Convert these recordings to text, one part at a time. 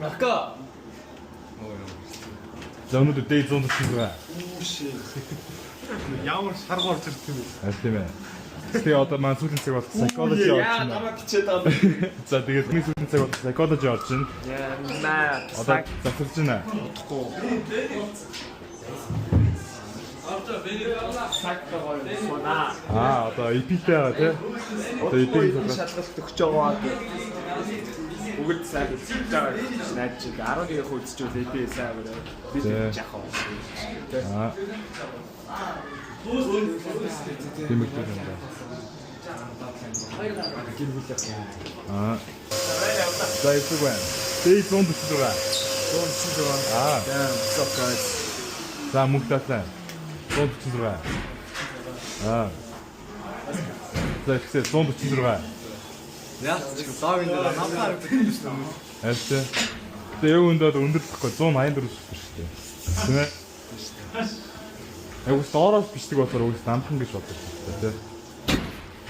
Ака. За өнөөдөр дээд 140 байгаа. Ямар шарга орж ирэх юм бэ? Аль тийм ээ. Тэгээ одоо маань сүүлийн цаг бол psychology орж Яа, байна. намайг хичээд байгаа. За тэгээд миний сүүлийн цаг бол psychology орж байна. Яа, Одоо засарч байна. Одоо EP-тэй байгаа тий. Одоо EP-ийн шалгалт өгч байгаа. Бүгд сайн үзэж байгаа гэж найдаж байна. 10-ийн үзчихвэл EP сайн байна. Би яах вэ? Тэмэгтэй юм байна. За isso байна. Дээд 140 байгаа. 140 байгаа. Damn, so good. За мөнгөтэй. 140 байгаа. За ихсээ 140 байгаа. Яа, цаагийн дээр намаар гэдэг юм. Ашиг. Тэгээ юу өндөд өндөрлөхгүй 184 шүү дээ. Тийм ээ. Ягс доороос бичдэг болохоор үгс намхан гэж боддог шүү дээ.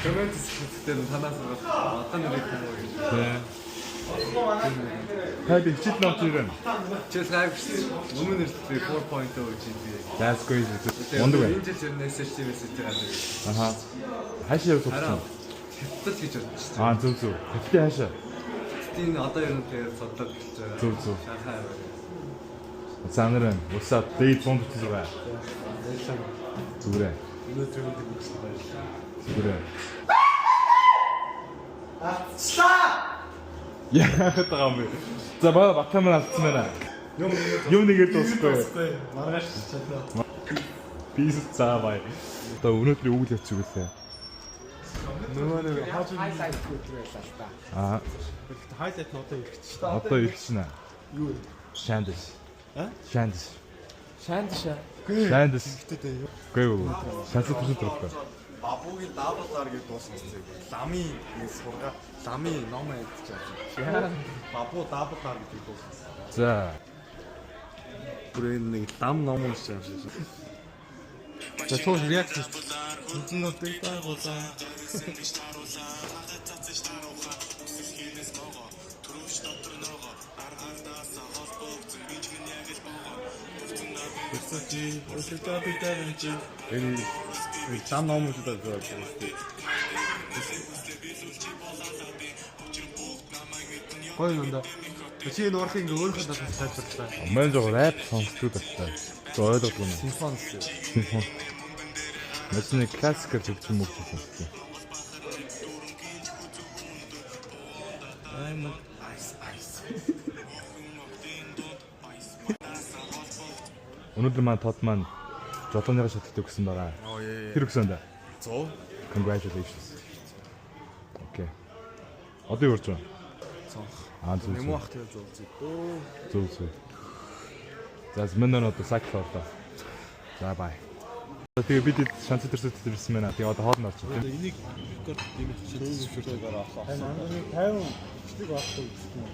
Коммент хийхдээ танаас одоо нэрийг Тийм. Хайд хичээл ном чирэн. Just like өмнө нэртэй 4.0 GB. That's crazy. Мондөг бай. Энэ жил SSD message байгаа. Аха. Хаашаа явуулсан? Хэвтэл гэж бодчих чинь. Зүг. Хэвтээ хаашаа. Тийм одоо ер нь тэгээд бодлоо гэж байгаа. Зүг. Шахаа. Занрын усаа дээд 140 байгаа. Зүгрээ. Өнөөдөр үүдэг гэсэн баярлалаа. Зүгрээ. Stop! Яагаад байгаа юм бэ? За батамаа алдсан байна. Юм нэгээр дуусахгүй. Маргааш чадлаа. Пис цаа бай. Одоо өнөөдөр үг л явчих үгүйсээ. Нөгөө нэг Хайлайт өдөр байлаа л та. Аа, хайлайт нь одоо ирэх чинь. одоо ирэх чинь. Юу? Шандис. А? Шандис. Шаандшаа. Шандис. Гэхдээ юу? Гүй. Шансаа төрсөн төрөхгүй. Бабугийн даблаар гэж дууссан зэрэг. Ламын нэг сурга, ламын ном ядчих. Яа. Бабу даблаар гэж дууссан. За. Бүр энэ нэг лам ном уншиж байгаа юм шиг. За цоо реакц. Үнэнтэй байгуулаа. Энэ лам ном уншиж байгаа юм шиг. Гоё юм да. Чи энэ урах ингээ өөрийнхөө талаас тайлбарлаа. Мэн жоо рэп сонсдог байна. Тэ ойлгохгүй юм. Симфонист. Мэдний классикэр хөгжим мөг сонсдог. Өнөөдөр маань тод маань жолооныгаа шатдаг гэсэн байгаа. Тэр өгсөн да. 100. Congratulations. Окей. Одоо юу болж байна? Зүг. Юм ах тийм зөө. Зүг. За змэнэн одоо сакт одоо. За бай. Тэгээ бид шанс төрсөд ирсэн байна. Тэгээ одоо хоолн орчих. Энийг рекорд нэмэж чинь зөвшөөрөлөөр авах. 50 бичлэг авах гэсэн юм.